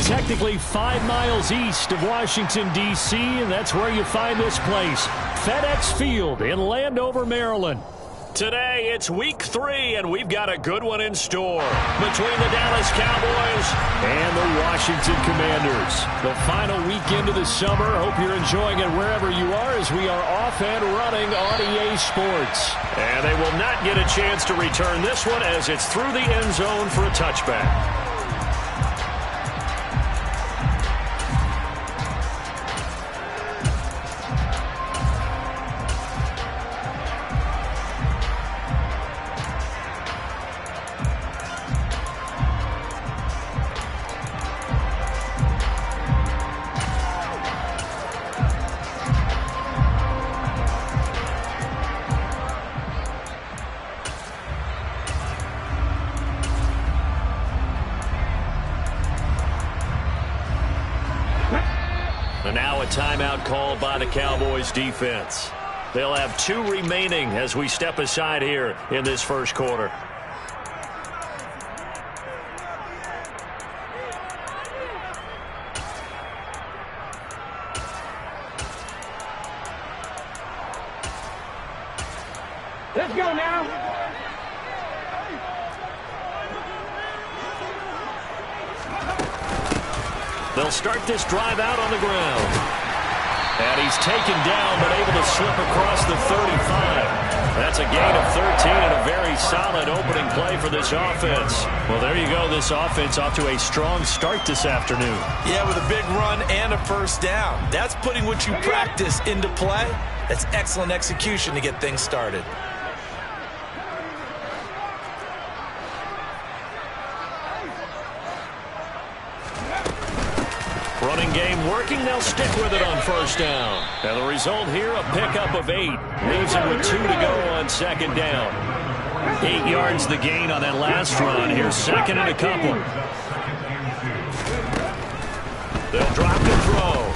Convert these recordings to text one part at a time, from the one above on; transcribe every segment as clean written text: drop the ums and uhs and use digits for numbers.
technically 5 miles east of Washington, D.C., and that's where you find this place, FedEx Field in Landover, Maryland. Today, it's week 3, and we've got a good one in store between the Dallas Cowboys and the Washington Commanders. The final weekend of the summer. Hope you're enjoying it wherever you are as we are off and running on EA Sports. And they will not get a chance to return this one as it's through the end zone for a touchback. And now a timeout called by the Cowboys defense. They'll have 2 remaining as we step aside here in this first quarter. Let's go now. They'll start this drive out on the ground. And he's taken down, but able to slip across the 35. That's a gain of 13 and a very solid opening play for this offense. Well, there you go. This offense off to a strong start this afternoon. Yeah, with a big run and a first down. That's putting what you practice into play. That's excellent execution to get things started. Running game working. They'll stick with it on first down. And the result here, a pickup of 8. Leaves it with 2 to go on second down. 8 yards the gain on that last run. Here's second and a couple. They'll drop the throw.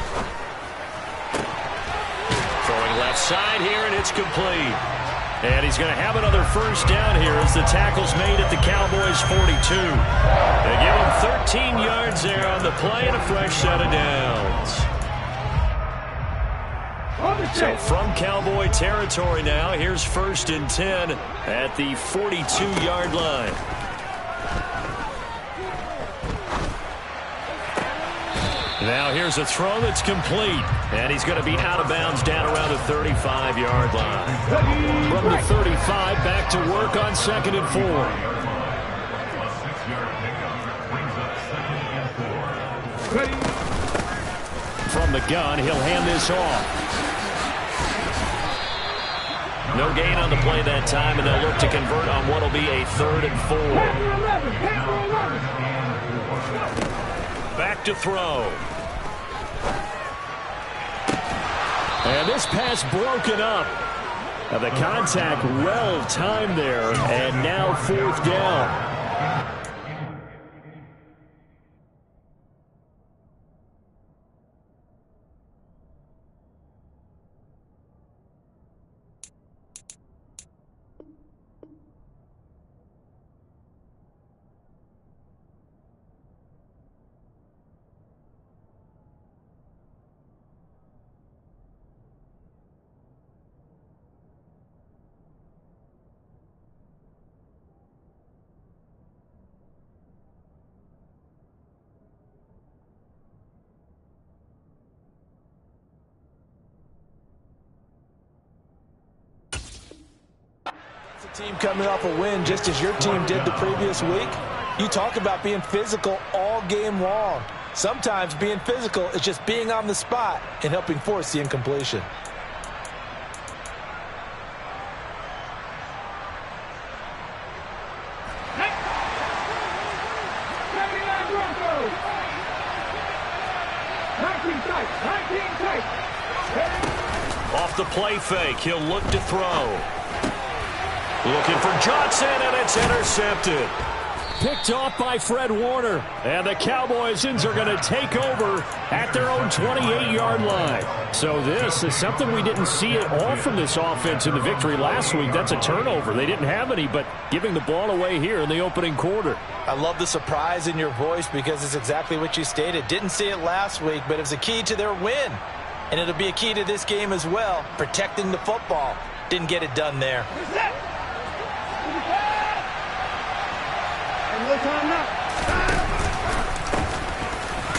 Throwing left side here, and it's complete. And he's going to have another first down here as the tackle's made at the Cowboys' 42. They give him 13 yards there on the play and a fresh set of downs. So from Cowboy territory now, here's 1st and 10 at the 42-yard line. Now here's a throw that's complete. And he's going to be out of bounds down around the 35-yard line. From the 35, back to work on 2nd and 4. From the gun, he'll hand this off. No gain on the play that time, and they'll look to convert on what will be a 3rd and 4. Back to throw. And this pass broken up. The contact well timed there, and now 4th down. Team coming off a win just as your team did the previous week. You talk about being physical all game long. Sometimes being physical is just being on the spot and helping force the incompletion. Off the play fake, he'll look to throw. Looking for Johnson, and it's intercepted. picked off by Fred Warner. And the Cowboys are going to take over at their own 28-yard line. So this is something we didn't see at all from this offense in the victory last week. That's a turnover. They didn't have any, but giving the ball away here in the opening quarter. I love the surprise in your voice because it's exactly what you stated. Didn't see it last week, but it was a key to their win. And it'll be a key to this game as well, protecting the football. Didn't get it done there.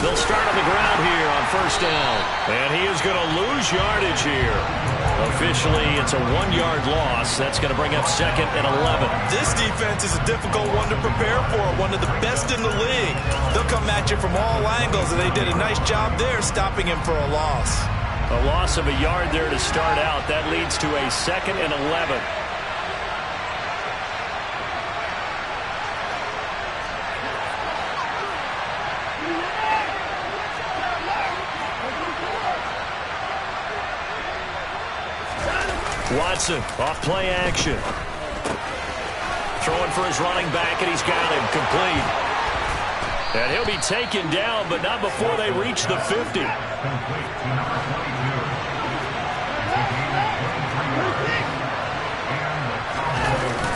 They'll start on the ground here on first down. And he is going to lose yardage here. Officially, it's a 1-yard loss. That's going to bring up 2nd and 11. This defense is a difficult one to prepare for, one of the best in the league. They'll come at you from all angles, and they did a nice job there stopping him for a loss. A loss of a yard there to start out. That leads to a 2nd and 11. Watson off play action. Throwing for his running back, and he's got him complete. And he'll be taken down, but not before they reach the 50.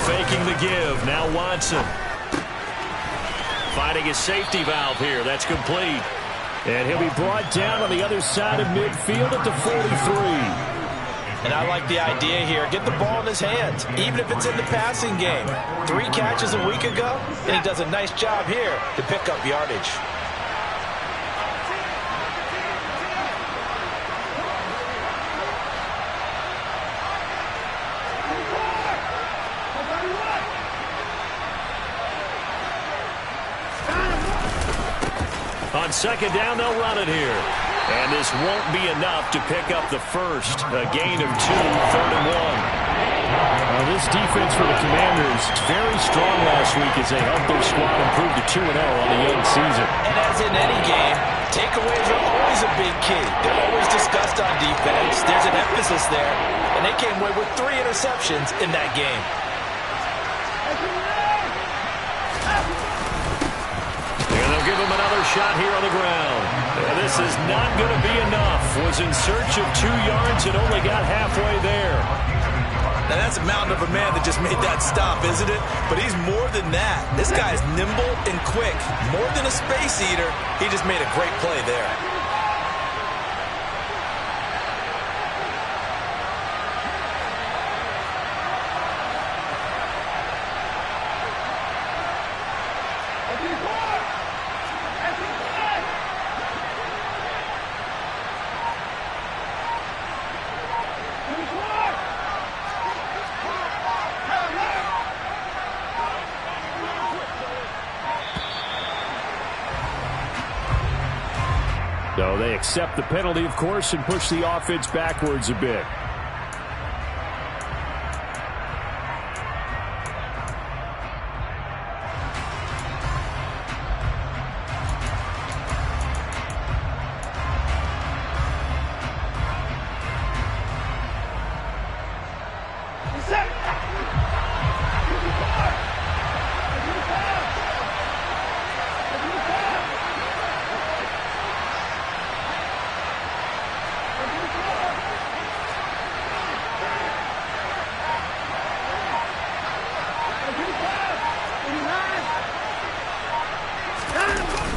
Faking the give. Now Watson. Finding his safety valve here. That's complete. And he'll be brought down on the other side of midfield at the 43. And I like the idea here. Get the ball in his hands, even if it's in the passing game. 3 catches a week ago, and he does a nice job here to pick up yardage. On second down, they'll run it here. And this won't be enough to pick up the first. A gain of 2, 3rd and 1. This defense for the Commanders is very strong last week as they helped their squad improve to 2-0 on the young season. And as in any game, takeaways are always a big key. They're always discussed on defense. There's an emphasis there. And they came away with 3 interceptions in that game. And they'll give him another shot here on the ground. And this is not going to be enough. Was in search of 2 yards and only got halfway there. Now that's a mountain of a man that just made that stop, isn't it? But he's more than that. This guy is nimble and quick. More than a space eater, he just made a great play there. So they accept the penalty, of course, and push the offense backwards a bit.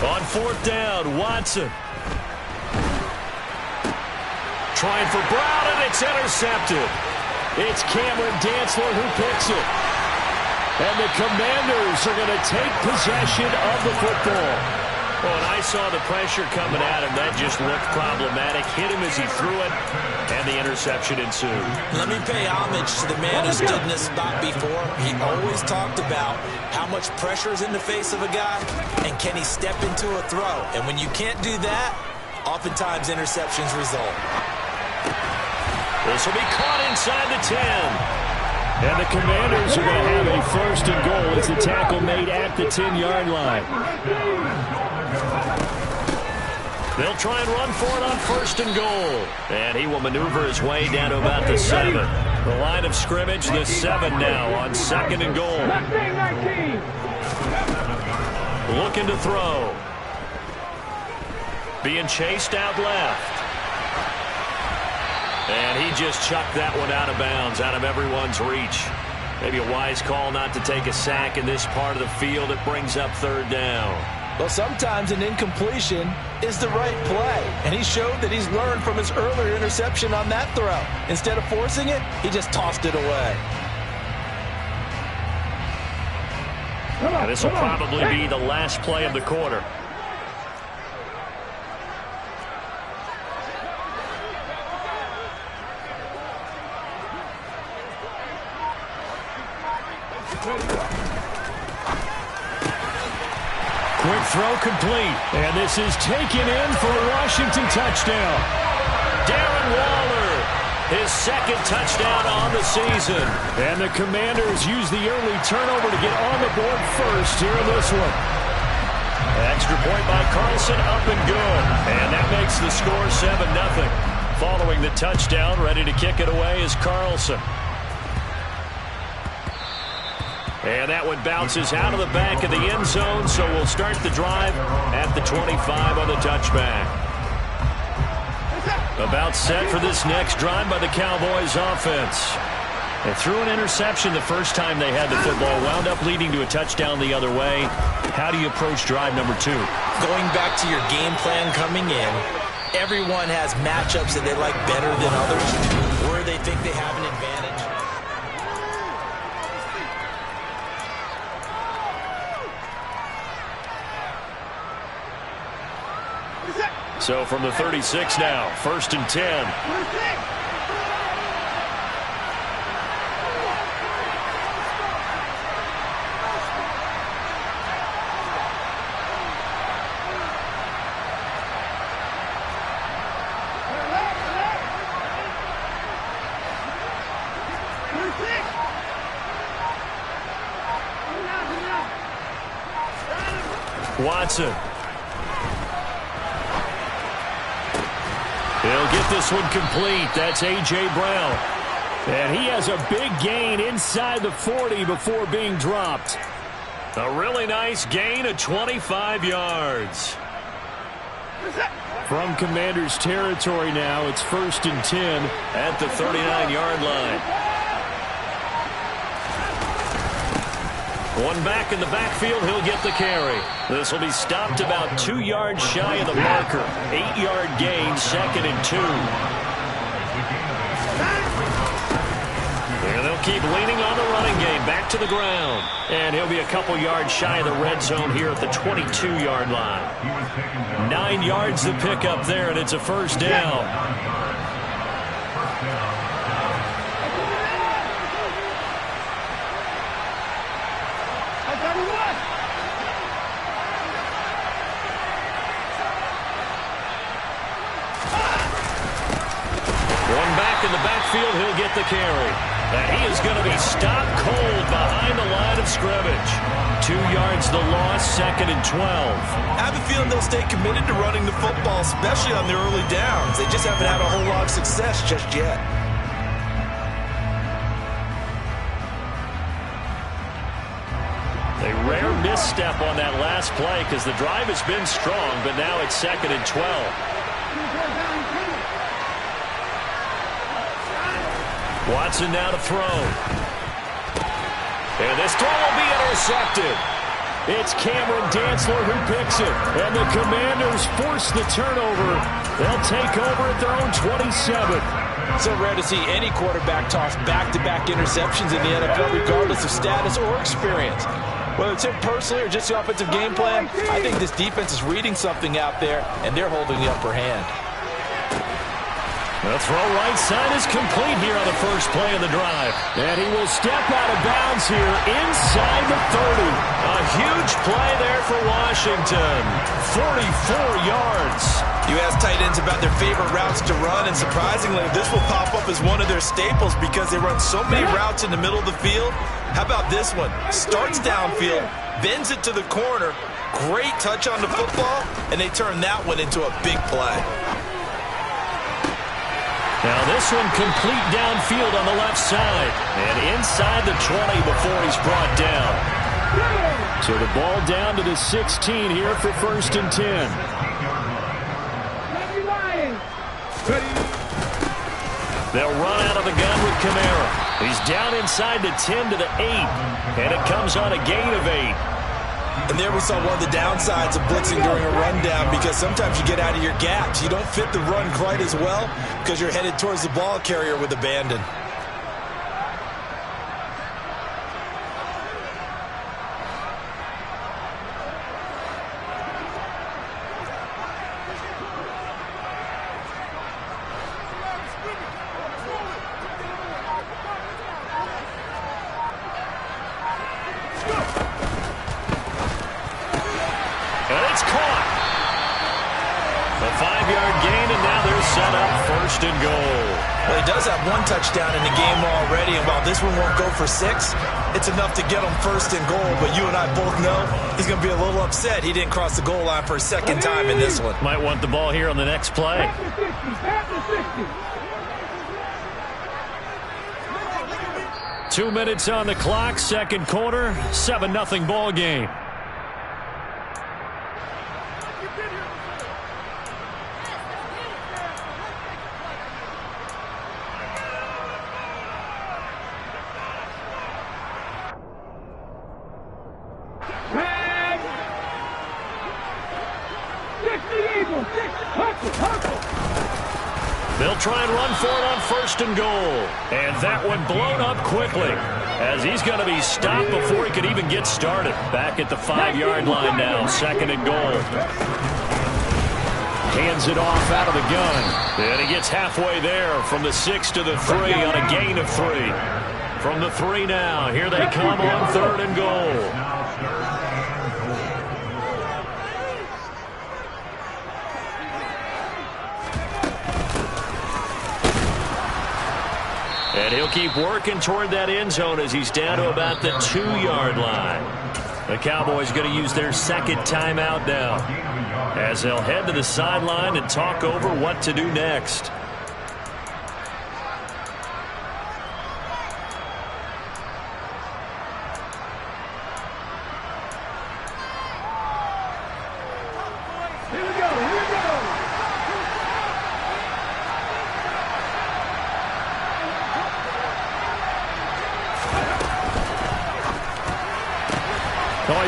On 4th down, Watson. Trying for Brown, and it's intercepted. It's Cameron Dantzler who picks it. And the Commanders are going to take possession of the football. Well, and I saw the pressure coming at him. That just looked problematic. Hit him as he threw it, and the interception ensued. Let me pay homage to the man who stood in this spot before. He always talked about how much pressure is in the face of a guy, and can he step into a throw. And when you can't do that, oftentimes interceptions result. This will be caught inside the 10. And the Commanders are going to have a 1st and goal as the tackle made at the 10-yard line. They'll try and run for it on 1st and goal. And he will maneuver his way down to about the 7. The line of scrimmage, the 7 now on 2nd and goal. looking to throw. Being chased out left. And he just chucked that one out of bounds, out of everyone's reach. Maybe a wise call not to take a sack in this part of the field. It brings up third down. Well, sometimes an incompletion is the right play, and he showed that he's learned from his earlier interception on that throw. Instead of forcing it, he just tossed it away. And this will probably be the last play of the quarter. Quick throw complete. And this is taken in for a Washington touchdown. Darren Waller, his second touchdown on the season. And the Commanders use the early turnover to get on the board first here in this one. Extra point by Carlson, up and good. And that makes the score 7-0. Following the touchdown, ready to kick it away is Carlson. And that one bounces out of the back of the end zone, so we'll start the drive at the 25 on the touchback. About set for this next drive by the Cowboys offense. They threw an interception the first time they had the football, wound up leading to a touchdown the other way. How do you approach drive number 2? Going back to your game plan coming in, everyone has matchups that they like better than others, where they think they have an advantage. So from the 36 now, 1st and 10. Watson. He'll get this one complete. That's A.J. Brown. And he has a big gain inside the 40 before being dropped. A really nice gain of 25 yards. From Commanders territory now, it's 1st and 10 at the 39-yard line. One back in the backfield, he'll get the carry. This will be stopped about 2 yards shy of the marker. 8-yard gain, 2nd and 2. And they'll keep leaning on the running game, back to the ground. And he'll be a couple yards shy of the red zone here at the 22-yard line. 9 yards to pick up there, and it's a 1st down. Field, he'll get the carry. And he is going to be stopped cold behind the line of scrimmage. 2 yards the loss, 2nd and 12. I have a feeling they'll stay committed to running the football, especially on their early downs. They just haven't had a whole lot of success just yet. A rare misstep on that last play because the drive has been strong, but now it's 2nd and 12. Watson now to throw. And this throw will be intercepted. It's Cameron Dantzler who picks it. And the Commanders force the turnover. They'll take over at their own 27. So rare to see any quarterback toss back-to-back interceptions in the NFL, regardless of status or experience. Whether it's him personally or just the offensive game plan, I think this defense is reading something out there, and they're holding the upper hand. The throw right side is complete here on the first play of the drive. And he will step out of bounds here inside the 30. A huge play there for Washington. 44 yards. You ask tight ends about their favorite routes to run, and surprisingly, this will pop up as one of their staples because they run so many routes in the middle of the field. How about this one? Starts downfield, bends it to the corner, great touch on the football, and they turn that one into a big play. Now this one complete downfield on the left side. And inside the 20 before he's brought down. So the ball down to the 16 here for 1st and 10. They'll run out of the gun with Kamara. He's down inside the 10 to the 8. And it comes on a gain of 8. And there we saw one of the downsides of blitzing during a rundown, because sometimes you get out of your gaps. You don't fit the run quite as well because you're headed towards the ball carrier with abandon. Well, he does have one touchdown in the game already, and while this one won't go for 6, it's enough to get him 1st and goal. But you and I both know he's going to be a little upset he didn't cross the goal line for a second time in this one. Might want the ball here on the next play. 2 minutes on the clock, second quarter, 7-0 ball game. They'll try and run for it on 1st and goal. And that one blown up quickly, as he's going to be stopped before he could even get started. Back at the 5-yard line now, 2nd and goal. Hands it off out of the gun. And he gets halfway there from the 6 to the 3 on a gain of 3. From the 3 now, here they come on 3rd and goal. And he'll keep working toward that end zone as he's down to about the 2-yard line. The Cowboys going to use their 2nd timeout now, as they'll head to the sideline and talk over what to do next.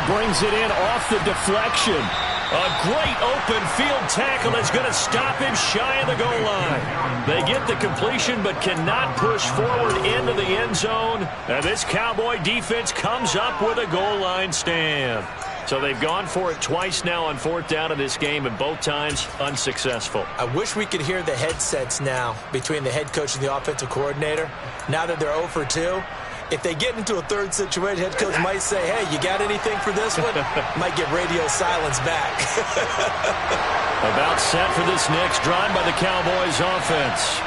Brings it in off the deflection. A great open field tackle that's going to stop him shy of the goal line. They get the completion but cannot push forward into the end zone. And this Cowboy defense comes up with a goal line stand. So they've gone for it twice now on 4th down in this game, and both times unsuccessful. I wish we could hear the headsets now between the head coach and the offensive coordinator. Now that they're 0 for 2. If they get into a 3rd situation, head coach might say, hey, you got anything for this one? Might get radio silence back. About set for this next drive by the Cowboys offense.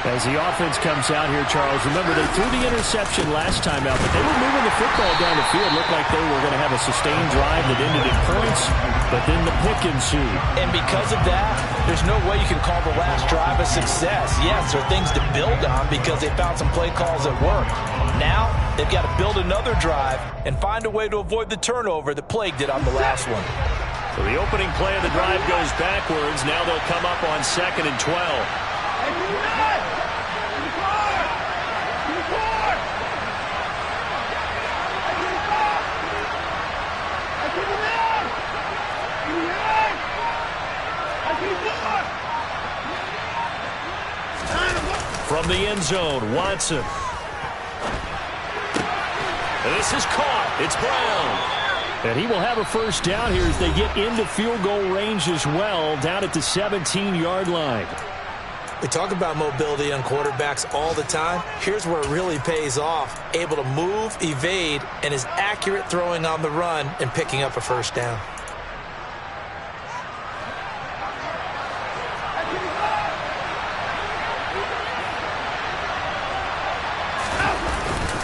As the offense comes out here, Charles, remember they threw the interception last time out, but they were moving the football down the field. Looked like they were going to have a sustained drive that ended in points, but then the pick ensued. And because of that, there's no way you can call the last drive a success. Yes, there are things to build on because they found some play calls that worked. Now, they've got to build another drive and find a way to avoid the turnover that plagued it on the last one. So the opening play of the drive goes backwards. Now they'll come up on 2nd and 12. From the end zone, Watson. This is caught. It's Brown. And he will have a 1st down here as they get into field goal range as well, down at the 17-yard line. We talk about mobility on quarterbacks all the time. Here's where it really pays off. Able to move, evade, and is accurate throwing on the run and picking up a 1st down.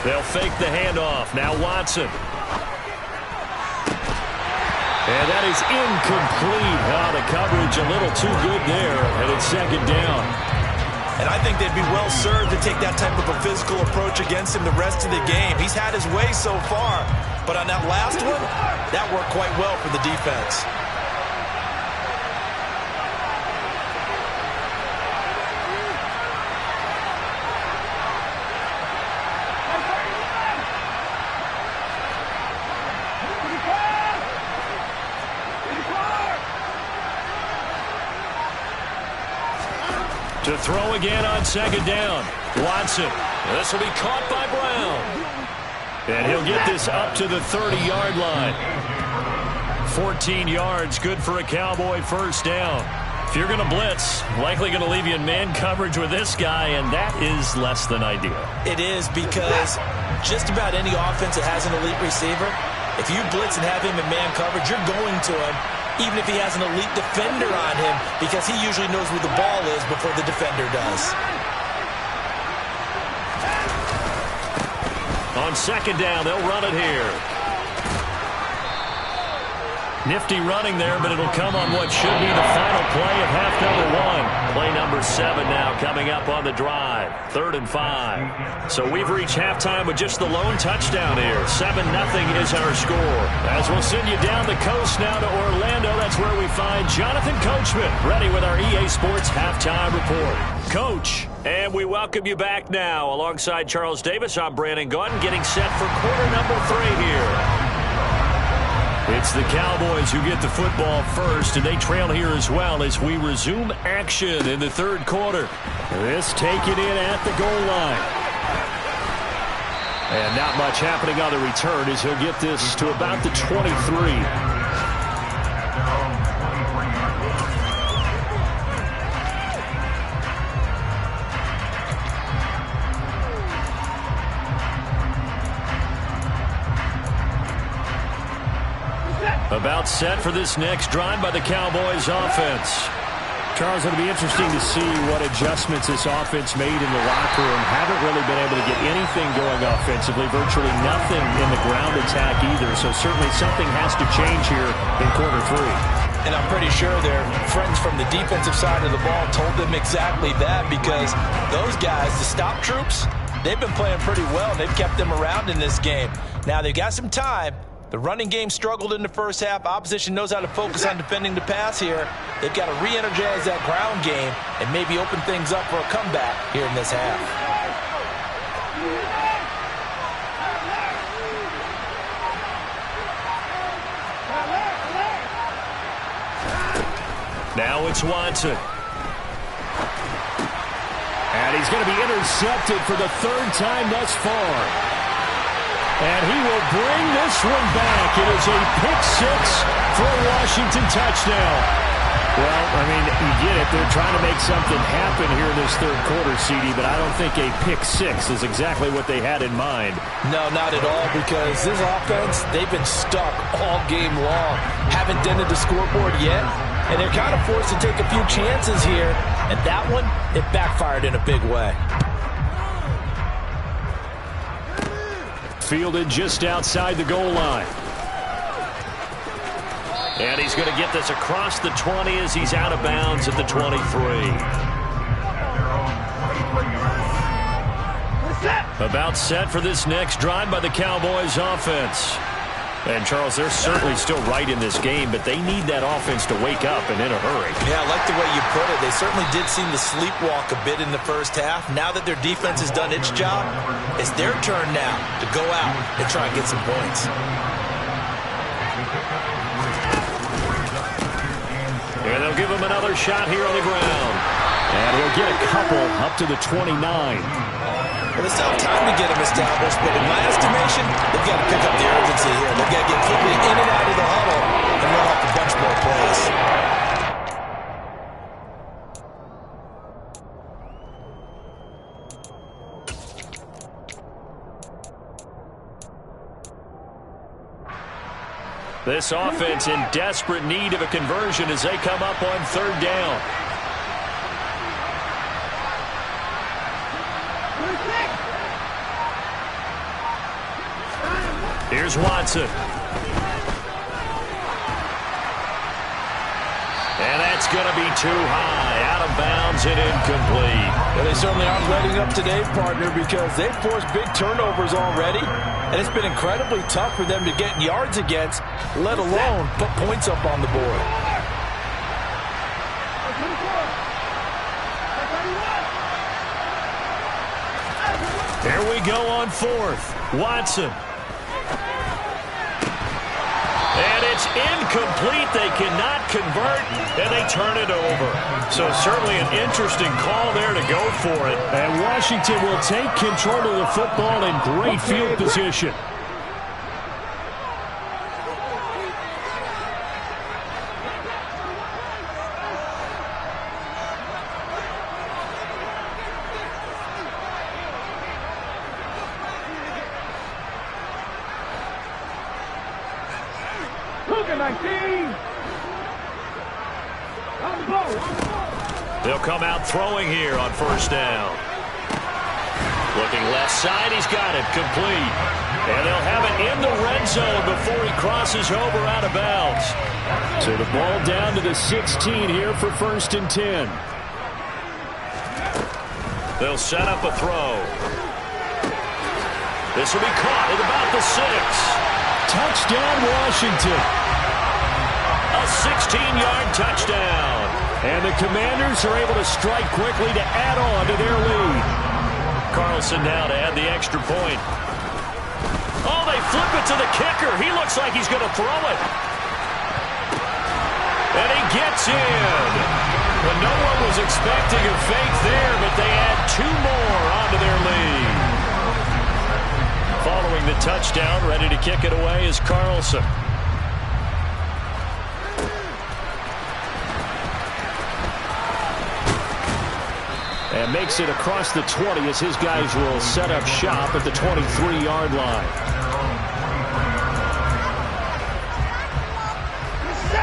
They'll fake the handoff. Now Watson. And that is incomplete. The coverage a little too good there, and it's 2nd down. And I think they'd be well served to take that type of a physical approach against him the rest of the game. He's had his way so far. But on that last one, that worked quite well for the defense. To throw again on second down. Watson. This will be caught by Brown. And he'll get this up to the 30-yard line. 14 yards, good for a Cowboy first down. If you're going to blitz, likely going to leave you in man coverage with this guy, and that is less than ideal. It is, because just about any offense that has an elite receiver, if you blitz and have him in man coverage, you're going to him, even if he has an elite defender on him, because he usually knows where the ball is before the defender does. On second down, they'll run it here. Nifty running there, but it'll come on what should be the final play of half number 1. Play number 7 now coming up on the drive. 3rd and 5. So we've reached halftime with just the lone touchdown here. 7-0 is our score. As we'll send you down the coast now to Orlando, that's where we find Jonathan Coachman, ready with our EA Sports Halftime Report. Coach, and we welcome you back now. Alongside Charles Davis, I'm Brandon Gaudin, getting set for quarter number 3 here. It's the Cowboys who get the football first, and they trail here as well as we resume action in the 3rd quarter. This taken in at the goal line. And not much happening on the return as he'll get this to about the 23. About set for this next drive by the Cowboys offense. Charles, it'll be interesting to see what adjustments this offense made in the locker room. Haven't really been able to get anything going offensively. Virtually nothing in the ground attack either. So certainly something has to change here in quarter 3. And I'm pretty sure their friends from the defensive side of the ball told them exactly that, because those guys, the stop troops, they've been playing pretty well. They've kept them around in this game. Now they've got some time. The running game struggled in the first half. Opposition knows how to focus on defending the pass here. They've got to re-energize that ground game and maybe open things up for a comeback here in this half. Now it's Watson. And he's going to be intercepted for the 3rd time thus far. And he will bring this one back. It is a pick-6 for a Washington touchdown. Well, I mean, you get it. They're trying to make something happen here in this 3rd quarter, CD, but I don't think a pick-6 is exactly what they had in mind. No, not at all, because this offense, they've been stuck all game long. Haven't dented the scoreboard yet, and they're kind of forced to take a few chances here. And that one, it backfired in a big way. Fielded just outside the goal line. And he's going to get this across the 20 as he's out of bounds at the 23. About set for this next drive by the Cowboys offense. And, Charles, they're certainly still right in this game, but they need that offense to wake up and in a hurry. Yeah, I like the way you put it. They certainly did seem to sleepwalk a bit in the first half. Now that their defense has done its job, it's their turn now to go out and try and get some points. And they'll give him another shot here on the ground. And he'll get a couple up to the 29. Well, they still have time to get them established, but in my estimation, they've got to pick up the urgency here. They've got to get quickly in and out of the huddle and run off a bunch more plays. This offense in desperate need of a conversion as they come up on 3rd down. Here's Watson. And that's It's going to be too high, out of bounds and incomplete. Well, they certainly aren't letting up today, partner, because they've forced big turnovers already, and it's been incredibly tough for them to get yards against, let alone put points up on the board. Here we go on fourth. Watson. And it's incomplete. They cannot convert, and they turn it over. So certainly an interesting call there to go for it. And Washington will take control of the football in great field position. They'll come out throwing here on first down. Looking left side, he's got it, complete. And they'll have it in the red zone before he crosses over out of bounds. So the ball down to the 16 here for 1st and 10. They'll set up a throw. This will be caught at about the 6. Touchdown, Washington. A 16-yard touchdown. And the Commanders are able to strike quickly to add on to their lead. Carlson now to add the extra point. Oh, they flip it to the kicker. He looks like he's going to throw it. And he gets in. Well, no one was expecting a fake there, but they add 2 more onto their lead. Following the touchdown, ready to kick it away is Carlson. And makes it across the 20 as his guys will set up shop at the 23-yard line.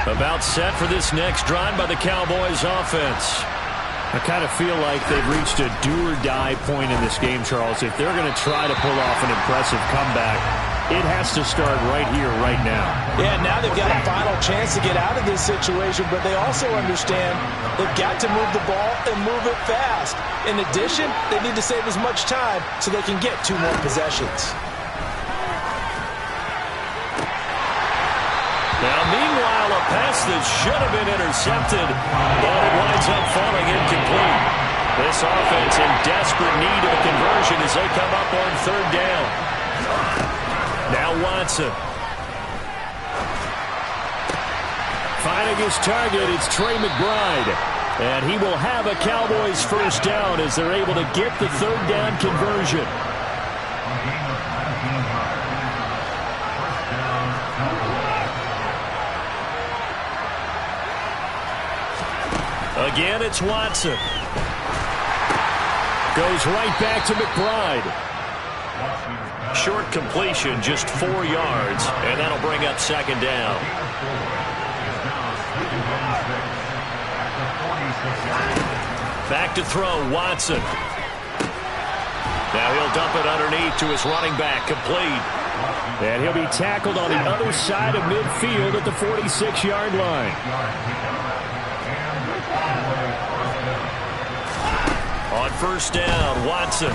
About set for this next drive by the Cowboys offense. I kind of feel like they've reached a do-or-die point in this game, Charles. If they're going to try to pull off an impressive comeback, it has to start right here, right now. Yeah, now they've got a final chance to get out of this situation, but they also understand they've got to move the ball and move it fast. In addition, they need to save as much time so they can get 2 more possessions. Now, meanwhile, a pass that should have been intercepted, but it winds up falling incomplete. This offense in desperate need of a conversion as they come up on 3rd down. Now Watson. Finding his target, it's Trey McBride. And he will have a Cowboys 1st down as they're able to get the 3rd down conversion. Again, it's Watson. Goes right back to McBride. Short completion, just 4 yards, and that'll bring up 2nd down. Back to throw, Watson. Now he'll dump it underneath to his running back, complete. And he'll be tackled on the other side of midfield at the 46-yard line. On 1st down, Watson.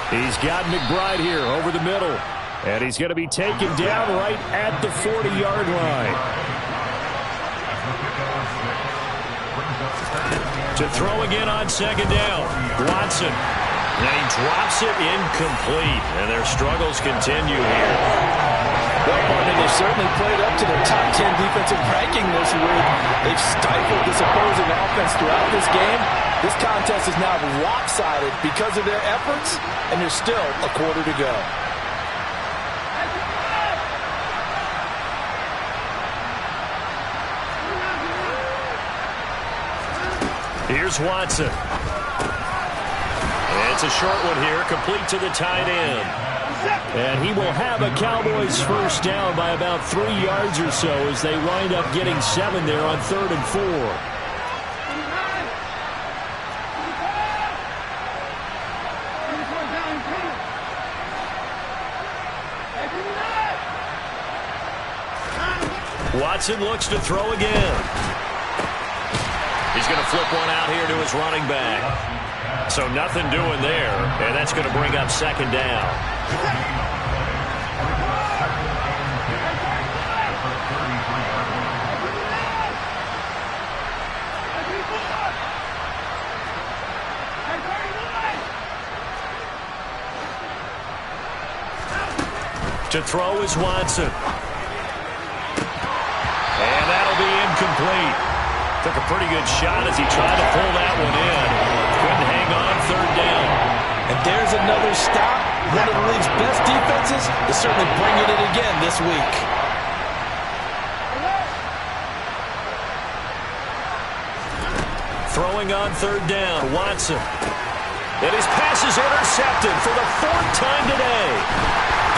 He's got McBride here over the middle. And he's going to be taken down right at the 40-yard line. To throw again on 2nd down, Watson. And he drops it incomplete. And their struggles continue here. Well, partner, they've certainly played up to their top 10 defensive ranking this week. They've stifled this opposing offense throughout this game. This contest is now lopsided because of their efforts, and there's still a quarter to go. Here's Watson. And it's a short one here, complete to the tight end. And he will have a Cowboys 1st down by about 3 yards or so as they wind up getting 7 there on 3rd and 4. Watson looks to throw again. He's going to flip one out here to his running back. So nothing doing there, and that's going to bring up second down. To throw is Watson. And that'll be incomplete. Took a pretty good shot as he tried to pull that one in. Couldn't hang on, third down. And there's another stop. One of the league's best defenses is certainly bringing it again this week. Throwing on third down, Watson. And his pass is intercepted for the fourth time today.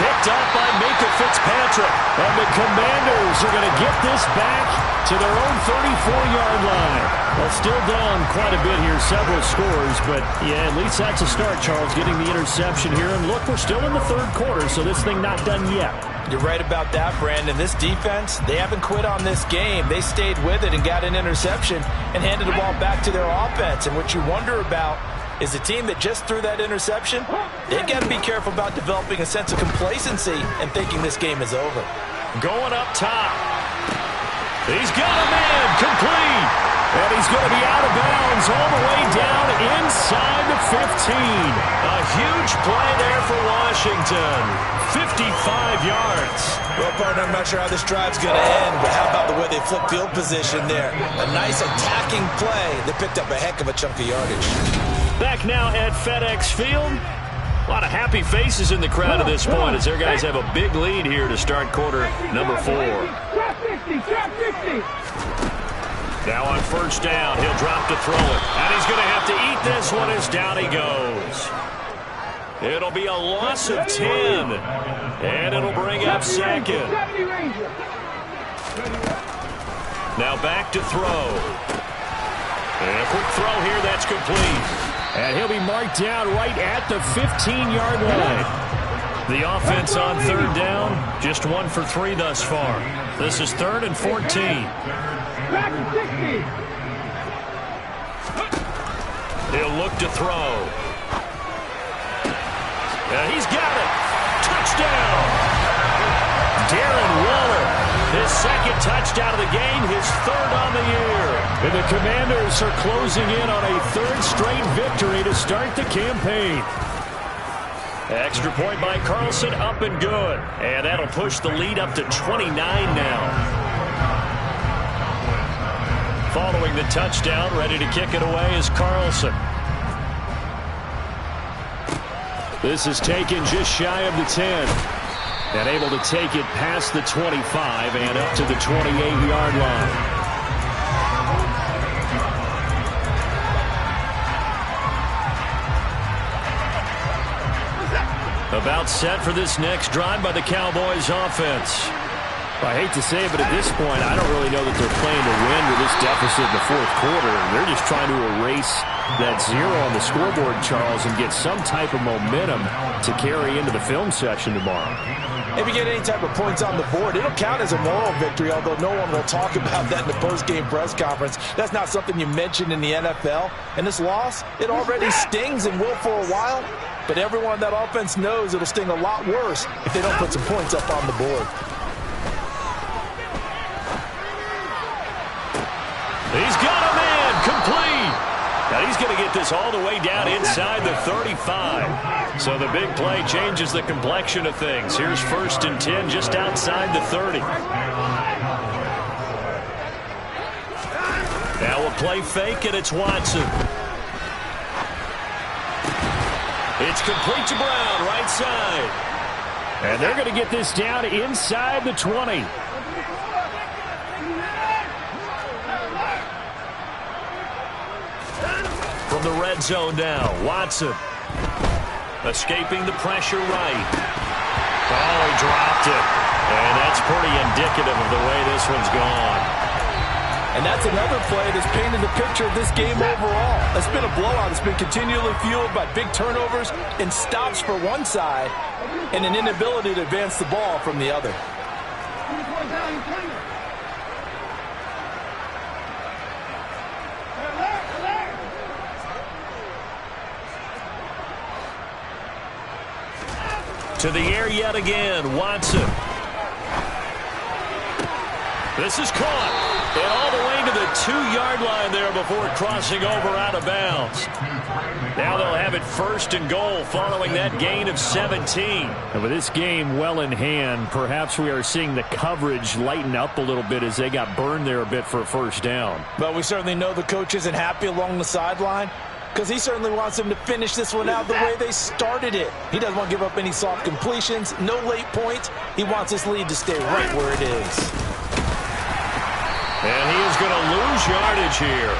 Picked up by Minka Fitzpatrick. And the Commanders are going to get this back to their own 34-yard line. Well, still down quite a bit here, several scores. But, yeah, at least that's a start, Charles, getting the interception here. And, look, we're still in the third quarter, so this thing not done yet. You're right about that, Brandon. This defense, they haven't quit on this game. They stayed with it and got an interception and handed the ball back to their offense. And what you wonder about is the team that just threw that interception, they've got to be careful about developing a sense of complacency and thinking this game is over. Going up top. He's got a man complete. And he's going to be out of bounds all the way down inside the 15. A huge play there for Washington. 55 yards. Well, partner, I'm not sure how this drive's going to end, but how about the way they flip field position there? A nice attacking play. They picked up a heck of a chunk of yardage. Back now at FedEx Field. A lot of happy faces in the crowd at this point as their guys have a big lead here to start quarter number 4. Now on first down, he'll drop to throw it. And he's going to have to eat this one as down he goes. It'll be a loss of 10. And it'll bring up second. Now back to throw. And a quick throw here, that's complete. And he'll be marked down right at the 15-yard line. The offense on third down, just 1 for 3 thus far. This is 3rd and 14. He'll look to throw. And he's got it. Touchdown. Darren Waller. His second touchdown of the game, his 3rd on the year. And the Commanders are closing in on a 3rd straight victory to start the campaign. Extra point by Carlson, up and good. And that'll push the lead up to 29 now. Following the touchdown, ready to kick it away is Carlson. This is taken just shy of the 10. And able to take it past the 25 and up to the 28-yard line. About set for this next drive by the Cowboys offense. I hate to say it, but at this point, I don't really know that they're playing to win with this deficit in the 4th quarter. They're just trying to erase that 0 on the scoreboard, Charles, and get some type of momentum to carry into the film session tomorrow. If you get any type of points on the board, it'll count as a moral victory, although no one will talk about that in the post-game press conference. That's not something you mention in the NFL. And this loss, it already stings and will for a while, but everyone on that offense knows it'll sting a lot worse if they don't put some points up on the board. He's got a man complete. Now he's going to get this all the way down inside the 35. So the big play changes the complexion of things. Here's 1st and 10 just outside the 30. Now a play fake, and it's Watson. It's complete to Brown, right side. And they're going to get this down inside the 20. From the red zone now, Watson. Escaping the pressure right. Oh, he dropped it. And that's pretty indicative of the way this one's gone. And that's another play that's painted the picture of this game overall. It's been a blowout. It's been continually fueled by big turnovers and stops for one side and an inability to advance the ball from the other. To the air yet again, Watson. This is caught. And all the way to the 2-yard line there before crossing over out of bounds. Now they'll have it 1st and goal following that gain of 17. And with this game well in hand, perhaps we are seeing the coverage lighten up a little bit as they got burned there a bit for a 1st down. But we certainly know the coach isn't happy along the sideline because he certainly wants them to finish this one out the way they started it. He doesn't want to give up any soft completions, no late points. He wants this lead to stay right where it is. And he is going to lose yardage here.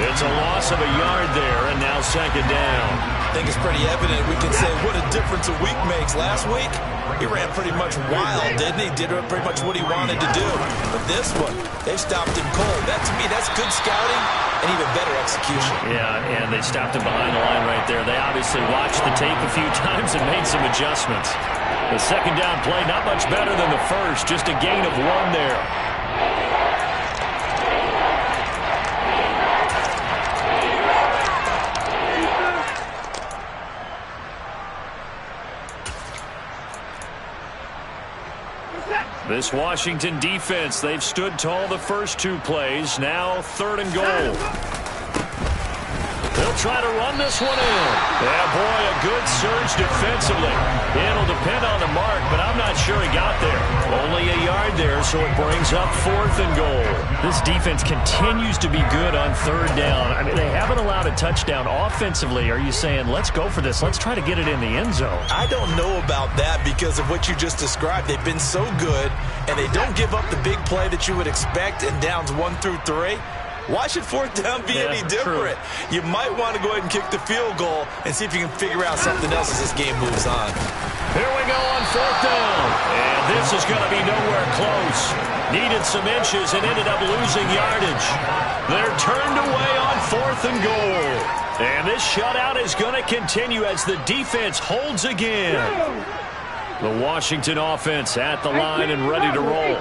It's a loss of a yard there, and now 2nd down. I think it's pretty evident. We can say what a difference a week makes. Last week, he ran pretty much wild, didn't he? Did pretty much what he wanted to do. But this one, they stopped him cold. That, to me, that's good scouting and even better execution. Yeah, and they stopped him behind the line right there. They obviously watched the tape a few times and made some adjustments. The 2nd down play, not much better than the first, just a gain of 1 there. This Washington defense, they've stood tall the first 2 plays. Now 3rd and goal. They'll try to run this one in. Yeah, boy, a good surge defensively. It'll depend on the mark, but I'm not sure he got there. Only a yard there, so it brings up 4th and goal. This defense continues to be good on 3rd down. I mean, they haven't allowed a touchdown offensively. Are you saying, let's go for this? Let's try to get it in the end zone. I don't know about that because of what you just described. They've been so good, and they don't give up the big play that you would expect in downs 1 through 3. Why should 4th down be any different? True. You might want to go ahead and kick the field goal and see if you can figure out something else as this game moves on. Here we go on 4th down. And this is going to be nowhere close. Needed some inches and ended up losing yardage. They're turned away on 4th and goal. And this shutout is going to continue as the defense holds again. The Washington offense at the line and ready to roll.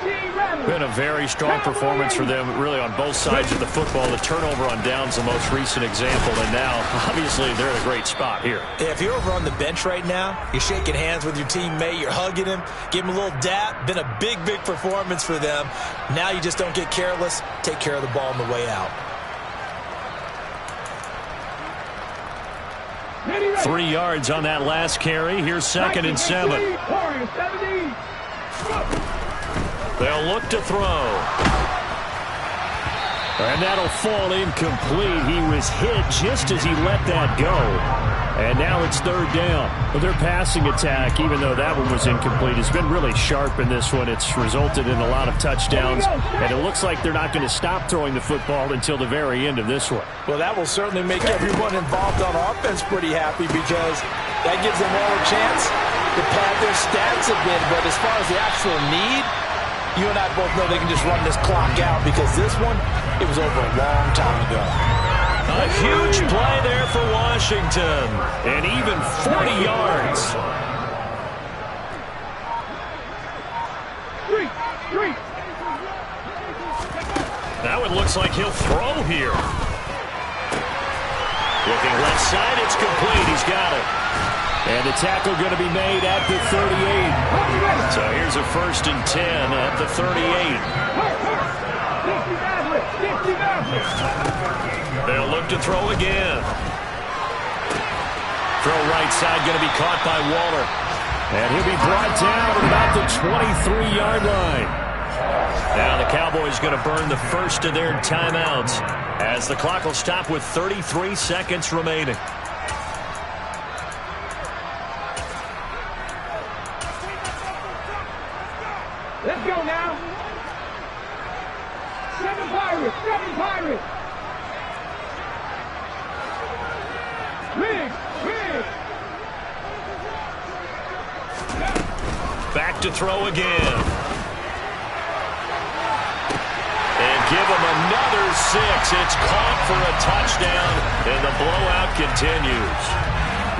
Been a very strong performance for them, really, on both sides of the football. The turnover on downs, the most recent example, and now, obviously, they're in a great spot here. Yeah, if you're over on the bench right now, you're shaking hands with your teammate, you're hugging him, give him a little dap. Been a big, big performance for them. Now you just don't get careless. Take care of the ball on the way out. 3 yards on that last carry. Here's 2nd and 7. They'll look to throw. And that'll fall incomplete. He was hit just as he let that go. And now it's 3rd down. Well, their passing attack, even though that one was incomplete, has been really sharp in this one. It's resulted in a lot of touchdowns, and it looks like they're not going to stop throwing the football until the very end of this one. Well, that will certainly make everyone involved on offense pretty happy because that gives them all a chance to pad their stats a bit. But as far as the actual need, you and I both know they can just run this clock out because this one, it was over a long time ago. A huge play there for Washington, and even 40 yards. Now it looks like he'll throw here. Looking left side, it's complete. He's got it. And the tackle going to be made at the 38. So here's a 1st and 10 at the 38. They'll look to throw again. Throw right side going to be caught by Waller. And he'll be brought down at about the 23-yard line. Now the Cowboys going to burn the first of their timeouts as the clock will stop with 33 seconds remaining. Let's go now. 7 Pirates, 7 Pirates. Back to throw again. And give him another 6. It's caught for a touchdown, and the blowout continues.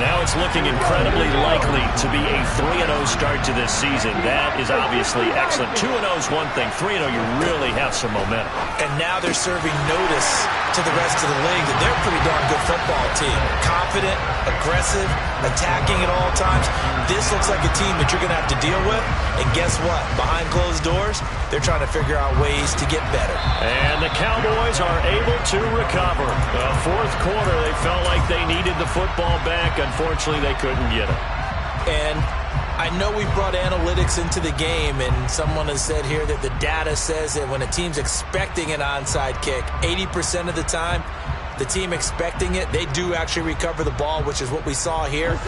Now it's looking incredibly likely to be a 3-0 start to this season. That is obviously excellent. 2-0 is one thing. 3-0, you really have some momentum. And now they're serving notice to the rest of the league that they're a pretty darn good football team. Confident, aggressive, attacking at all times. This looks like a team that you're going to have to deal with. And guess what? Behind closed doors, they're trying to figure out ways to get better. And the Cowboys are able to recover. The fourth quarter, they felt like they needed the football back. Unfortunately, they couldn't get it. And I know we brought analytics into the game, and someone has said here that the data says that when a team's expecting an onside kick, 80% of the time, the team expecting it, they do actually recover the ball, which is what we saw here.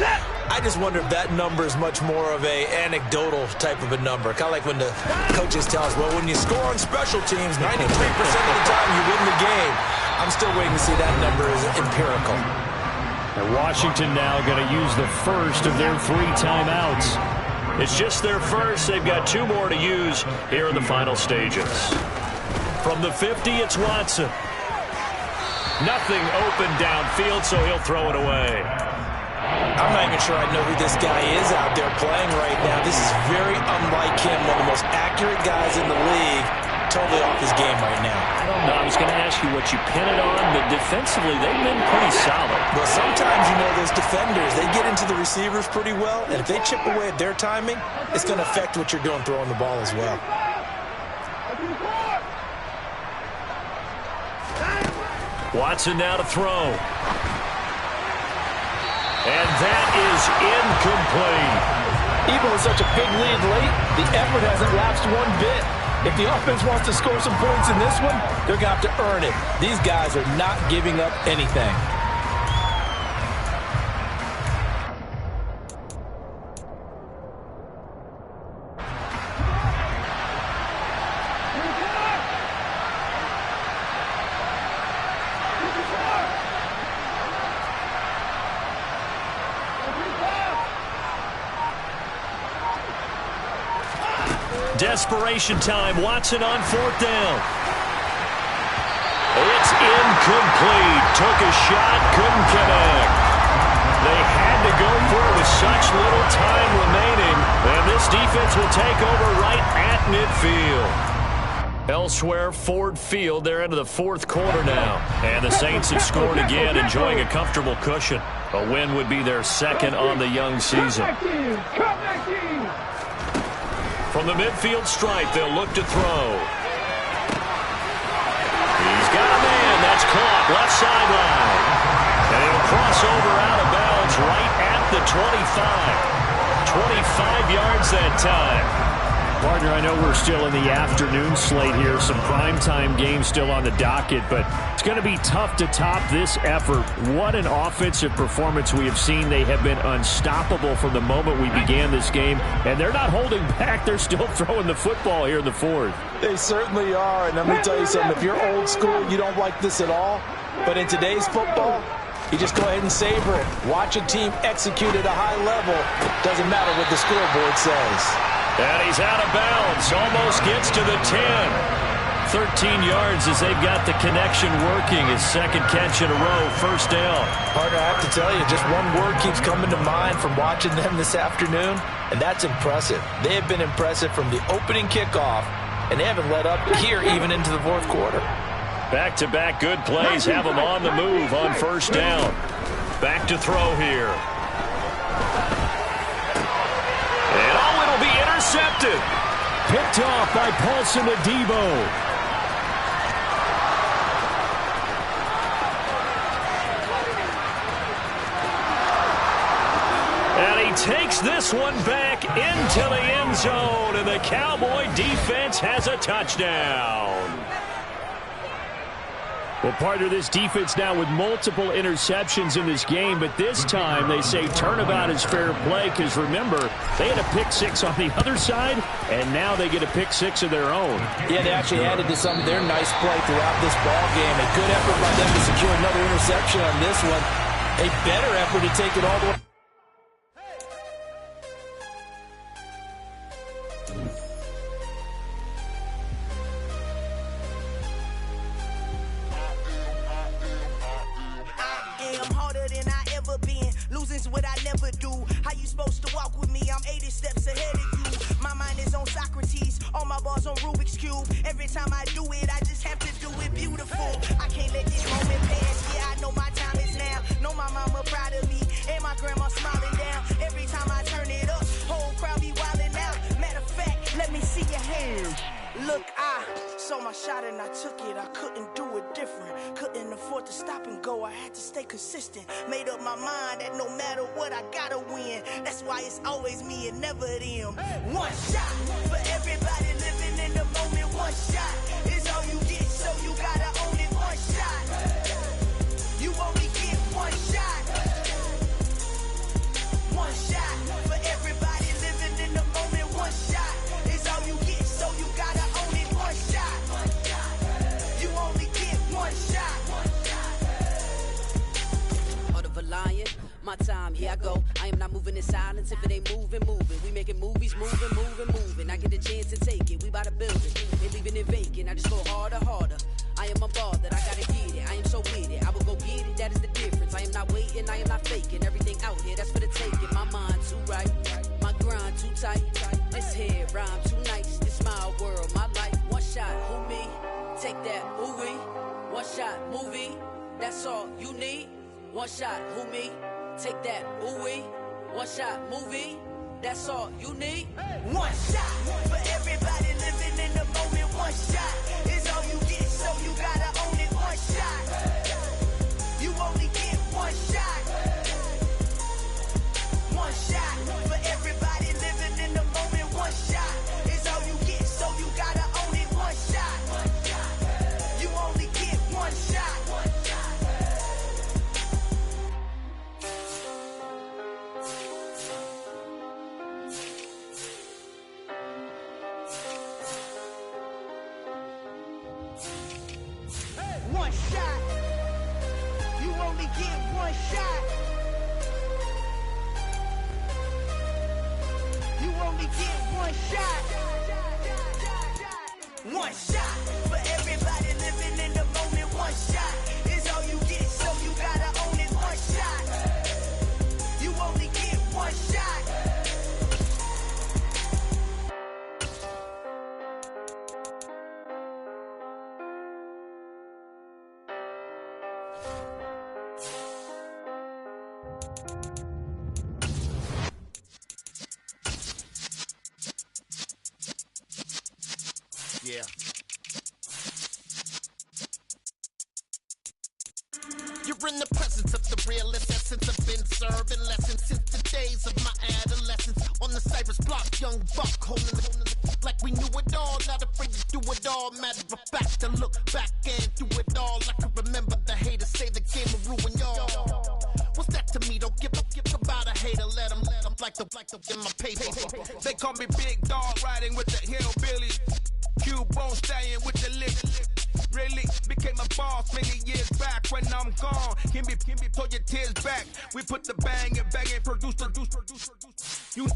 I just wonder if that number is much more of a anecdotal type of a number. Kind of like when the coaches tell us, well, when you score on special teams, 93% of the time you win the game. I'm still waiting to see that number is empirical. And Washington now going to use the first of their 3 timeouts. It's just their first. They've got 2 more to use here in the final stages. From the 50, it's Watson. Nothing open downfield, so he'll throw it away. I'm not even sure I know who this guy is out there playing right now. This is very unlike him, one of the most accurate guys in the league. Totally off his game right now. I don't know. I was going to ask you what you pin it on, but defensively, they've been pretty solid. Well, sometimes, you know, those defenders, they get into the receivers pretty well, and if they chip away at their timing, it's going to affect what you're doing throwing the ball as well. Watson now to throw. And that is incomplete. Even with such a big lead late, the effort hasn't lapsed one bit. If the offense wants to score some points in this one, they're going to have to earn it. These guys are not giving up anything. Desperation time. Watson on 4th down. It's incomplete. Took a shot, couldn't connect. They had to go for it with such little time remaining. And this defense will take over right at midfield. Elsewhere, Ford Field. They're into the 4th quarter now. And the Saints have scored again, enjoying a comfortable cushion. A win would be their 2nd on the young season. From the midfield stripe, they'll look to throw. He's got a man. That's caught. Left sideline. And he'll cross over out of bounds right at the 25. 25 yards that time. Partner, I know we're still in the afternoon slate here. Some primetime games still on the docket, but it's going to be tough to top this effort. What an offensive performance we have seen. They have been unstoppable from the moment we began this game, and they're not holding back. They're still throwing the football here in the 4th. They certainly are, and let me tell you something. If you're old school, you don't like this at all. But in today's football, you just go ahead and savor it. Watch a team execute at a high level. Doesn't matter what the scoreboard says. And he's out of bounds. Almost gets to the 10. 13 yards as they've got the connection working. His 2nd catch in a row, 1st down. Partner, I have to tell you, just one word keeps coming to mind from watching them this afternoon, and that's impressive. They have been impressive from the opening kickoff, and they haven't let up here even into the 4th quarter. Back-to-back good plays have them on the move on 1st down. Back to throw here. And oh, it'll be intercepted. Picked off by Paulson Adebo. And he takes this one back into the end zone, and the Cowboy defense has a touchdown. Well, partner, this defense now with multiple interceptions in this game, but this time they say turnabout is fair play because, remember, they had a pick-6 on the other side, and now they get a pick-6 of their own. Yeah, they actually added to some of their nice play throughout this ball game. A good effort by them to secure another interception on this one. A better effort to take it all the way. Losing's what I never do. How you supposed to walk with me? I'm 80 steps ahead of you. My mind is on Socrates, all my bars on Rubik's Cube. Every time I do it, I just have to do it beautiful. I can't let this moment pass. Yeah, I know my time is now. Know my mama proud of me, and my grandma smiling down. Every time I turn it up, whole crowd be wildin' out. Matter of fact, let me see your hands. Look, I saw my shot and I took it. I couldn't do it different. Couldn't afford to stop and go. I had to stay consistent. Made up my mind that no matter what, I gotta win. That's why it's always me and never them. One shot for everybody living in the moment. One shot is all you get, so you gotta own it. One shot. You only get one shot. One shot for everybody living in the moment. One shot is all you get, so you gotta own it. One shot. You only get one shot. Heart of a lion, my time, here I go. I am not moving in silence. If it ain't moving. We making movies, moving. I get a chance to take it. We bout to build it. They leaving it vacant. I just go harder. I am a ball that I gotta get it. I am so with it. I will go get it. That is the difference. I am not waiting. I am not faking. Everything out here, that's for the taking. My mind too right. My grind too tight. This here rhyme too nice. This my world, my life. One shot, who me? Take that, who we? One shot, movie. That's all you need. One shot, who me? Take that, who we? One shot, movie. That's all you need. One shot for everybody living in the moment. One shot is all you get, so you gotta own it. One shot. You only get one shot. One shot for everybody living in the moment. One shot is all you get, so you gotta own it. One shot. You only get one shot. One shot. You only get one shot. You only get one shot. One shot for everybody living in the moment. One shot is all you get, so you gotta own it. One shot. You only get one shot. Yeah. You're in the presence of the realest essence. I've been serving lessons since the days of my adolescence. On the Cypress block, young buck holding the like we knew it all. Not afraid to do it all. Matter of fact, to look back and do it all. I can remember the haters say the game will ruin y'all. What's that to me? Don't give about a hater. Let them like the in my paper. They call me Big Dog, riding with the hillbillies. Cubone staying with the lick. Really became a boss many years back. When I'm gone, can be pull your tears back. We put the bang and produce. You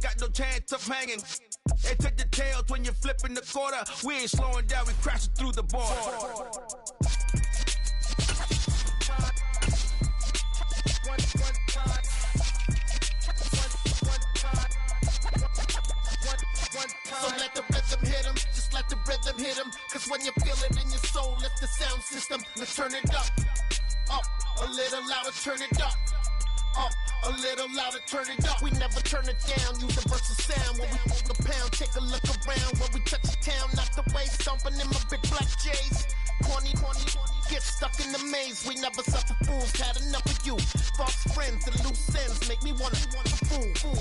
got no chance of hanging. They take the tails when you're flipping the quarter. We ain't slowing down, we crashing through the border. So let the rhythm hit him, just let the rhythm hit him. Cause when you feel it in your soul, lift the sound system. Let's turn it up, a little louder, turn it up. A little louder, turn it up. We never turn it down, universal sound. When we hold the pound, take a look around. When we touch the town, not the way, stomping in my big black J's. Corny, get stuck in the maze. We never suffer fools, had enough of you. False friends and loose ends make me wanna fool.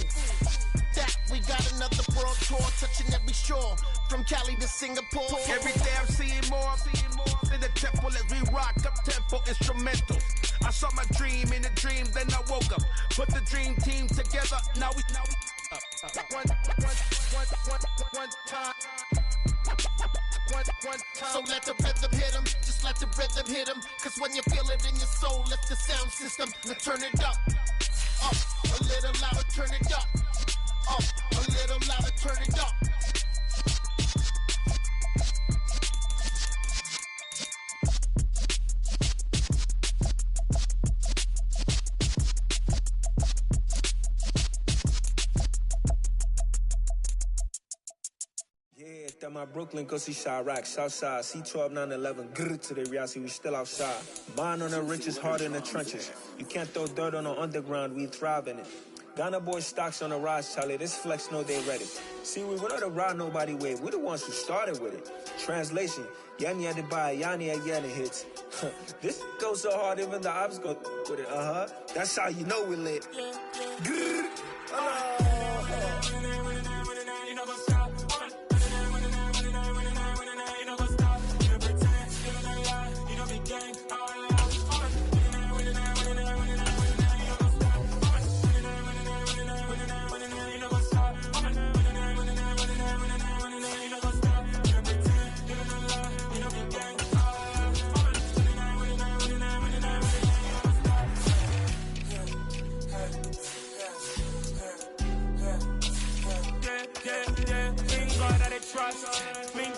That we got another world tour, touching every shore, from Cali to Singapore. Every day I'm seeing more in the temple as we rock up tempo instrumentals. I saw my dream in a dream, then I woke up. Put the dream team together, now we one time. So let the rhythm hit him, just let the rhythm hit him. Cause when you feel it in your soul, lift the sound system. Now turn it up, a little louder, turn it up. A little louder, turn it up. my Brooklyn, go see Chirac, Southside, C12, 911, grrr to the Riasi, we still outside. Mine on the richest, heart in the trenches. You can't throw dirt on the underground, we thrive in it. Ghana boy stocks on the rise, Charlie, this flex know they ready. See, we were not to ride nobody wave, we the ones who started with it. Translation, Yanni had to buy, Yanni again it hits. This goes so hard, even the ops go with it, That's how you know we lit. Grrr.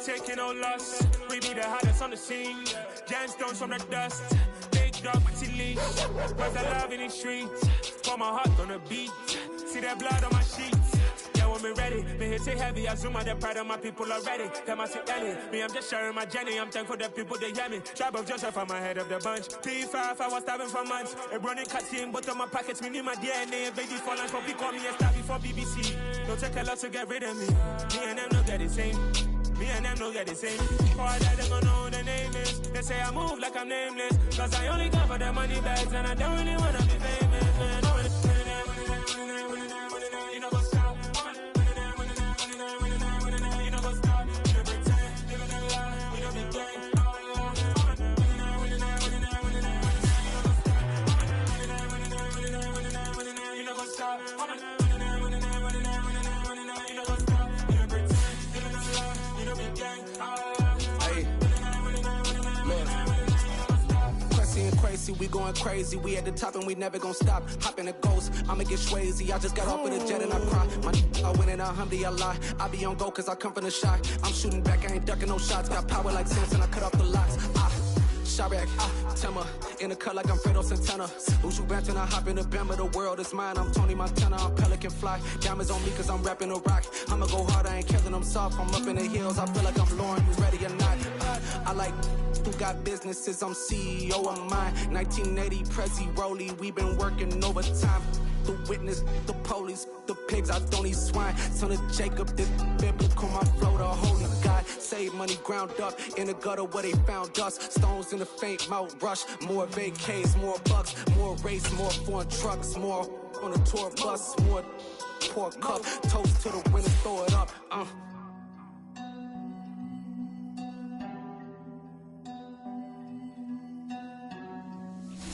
Taking no loss, we be the hottest on the scene. Gemstones from the dust, big dog with your leash. Where's the love in the streets? For my heart on the beat. See that blood on my sheets. Yeah, when we ready, me hit it heavy. I zoom out the pride of my people already. Them I see Ellie, me I'm just sharing my journey. I'm thankful that people they hear me. Tribe of Joseph, I'm ahead of the bunch. P5, I was starving for months. A running cutscene, but on my pockets, me need my DNA. Baby for lunch, but pick on me and start before BBC. Don't take a lot to get rid of me. Me and them don't get the same. Me and them don't get the same. Before I die, they gon' know who the name is. They say I move like I'm nameless. Cause I only come for the money bags. And I don't really wanna be famous, man. You know what's up. You know what's up. You pretend, living a lie. We don't be gang. You know what's up. We going crazy, we at the top and we never gon' stop. Hop in a ghost, I'ma get swayzy. I just got off with a jet and I cry. My I win in a Humvee, I lie. I be on go cause I come from the shot. I'm shooting back, I ain't ducking no shots. Got power like Samson, I cut off the locks. Chirac, Tema, in the cut like I'm Fredo Santana. Usu Banton, I hop in the Bama, the world is mine. I'm Tony Montana, I'm Pelican Fly. Diamonds on me cause I'm rapping a rock. I'ma go hard, I ain't killing them soft. I'm up in the hills, I feel like I'm Lauren, you ready or not? I like who got businesses, I'm CEO of mine. 1980, Prezi Rolly, we been working overtime. The witness, the police, the pigs, I don't eat swine. Son of Jacob, this biblical, my flow, the holy God. Save money ground up in the gutter where they found us. Stones in the faint mouth rush. More vacays, more bucks, more race, more foreign trucks, more on a tour bus, more pour cup. Toast to the winner, throw it up.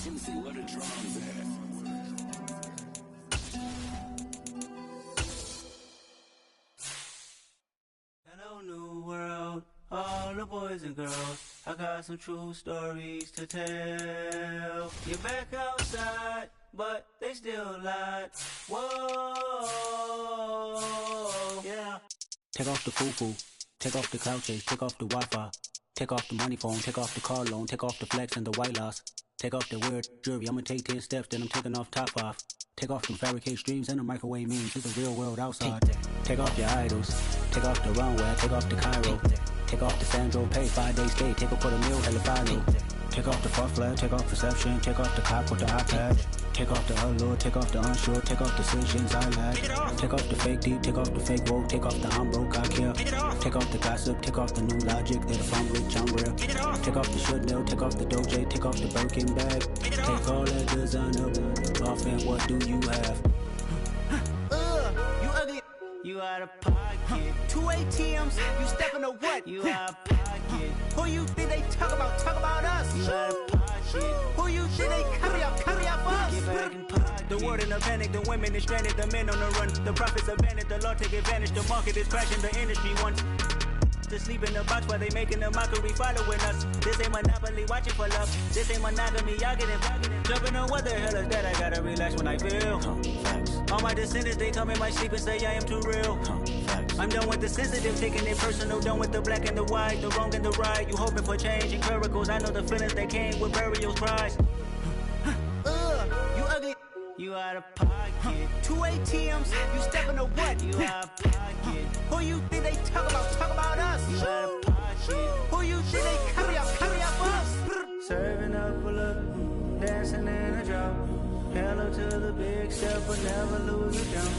Let me see what the drums at. Hello, new world, all the boys and girls. I got some true stories to tell. You're back outside, but they still lied. Whoa, yeah. Take off the foo-foo, take off the cloud chase, take off the Wi-Fi. Take off the money phone, take off the car loan, take off the flex and the white loss. Take off the weird jewelry, I'ma take 10 steps, then I'm taking off top off. Take off them fabricate streams and the microwave memes, it's the real world outside. Take off your idols, take off the runway, take off the Cairo. Take off the Sandro pay, 5-day stay, take a quarter meal, hella follow. Take off the far flag, take off perception, take off the cop with the iPad. Take off the allure, take off the unsure, take off decisions I lack. Take off the fake deep, take off the fake woke, take off the I'm broke, I care. Take off the gossip, take off the new logic that if I'm rich, I'm real. Take off the should know, take off the Doge, take off the Birkin bag. Take all that designer off and what do you have? You ugly. You out of pocket. 2 ATMs, you stepping to what? You out of pocket. Who you think they talk about? Talk about us. You out of pocket. Who you think they carry up for us? Get back in pocket. The world in a panic, the women is stranded, the men on the run. The profits abandoned, the law take advantage. The market is crashing, the industry wants to sleep in the box while they making a mockery following us. This ain't monopoly, watching for love. This ain't monogamy, y'all getting jumping on what the hell is that? I gotta relax when I feel. All my descendants, they come in my sleep and say I am too real. I'm done with the sensitive, taking it personal. Done with the black and the white, the wrong and the right. You hoping for change and miracles. I know the feelings that came with burial cries. You ugly. You out of pocket. pocket. 2 ATMs, you stepping to what? You out of pocket. Who you think they talk about? Talk about us. You out of pocket. Who you think they carry up us? Serving up a look, dancing in a drop. Hello to the big step, but never lose a jump.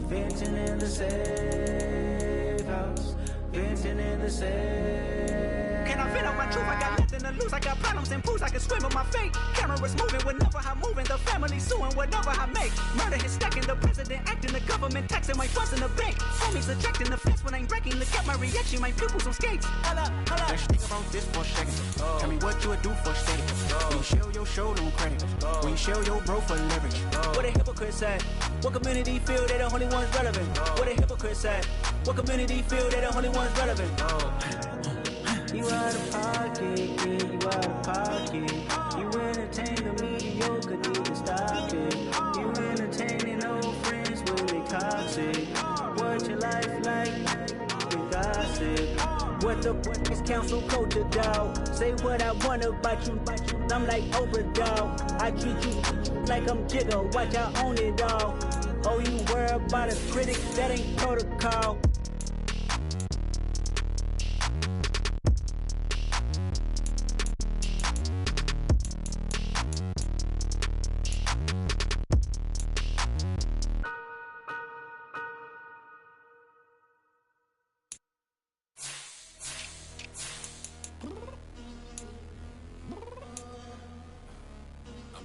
Venting in the safe house. Venting in the safe. Can I vent on my truth? I got nothing to lose. I got problems and pools. I can swim with my fate. Cameras moving whenever I'm moving. The family suing whatever I make. Murder is stacking. The president acting. The government taxing my funds in the bank. Homies ejecting the fence when I'm breaking. Look at my reaction. My pupils on skates. Hold up. Let's think about this for a second. Tell me what you would do for a steady. When you show your show, no credit. When you show your bro for leverage. What a hypocrite said. What community feel they the only ones relevant? What a hypocrite said. What community feel they the only ones relevant? You out of pocket, yeah, you out of pocket. You entertain the mediocre, need to stop it. You entertaining old friends when they toxic. What your life like? They gossip. What the fuck is council culture, dog? Say what I want about you. I'm like Oprah, dog. I treat you like I'm Jigga. Watch I own it all. Oh, you worry about a critic? That ain't protocol.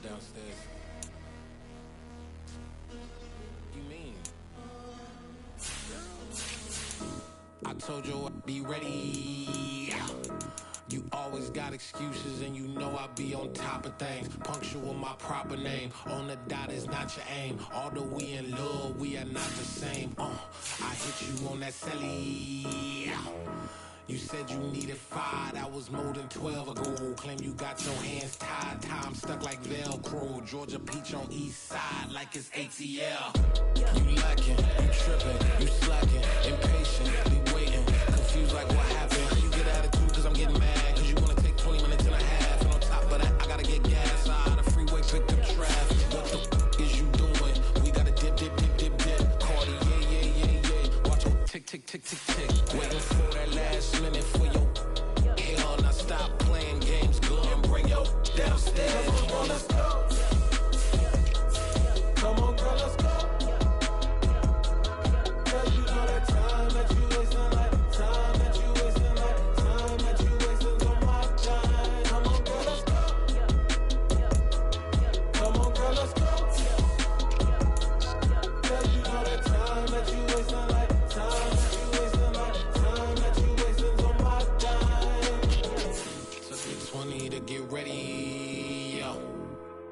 Downstairs. You mean? I told you I'd be ready. You always got excuses and you know I be on top of things. Punctual my proper name. On the dot is not your aim. Although we in love, we are not the same. I hit you on that celly. You said you needed 5, that was more than 12 ago. Claim you got your hands tied, time stuck like Velcro. Georgia Peach on east side like it's ATL. You lacking, you tripping, you slacking, impatient, be waiting, confused like what happened. You get attitude cause I'm getting mad, cause you wanna take 20 minutes and a half. And on top of that, I gotta get gas out of the freeway, pick up traffic. What the f is you doing? We gotta dip, Cardi, yeah. Watch your tick, tick, tick, tick, tick. Waiting for that last minute for your hell. Now stop playing games, go and bring your downstairs. Come on, let's go. Come on, girl, let's go. Cause you know that time that you wasting, like time that you wasting, like time that you wasting on my time. Come on, girl, let's go. Come on, girl, let's go. Cause you know that time that you wasting, like time that you wasting, like time that you wasting on my time. Took me 20 to get ready, yo.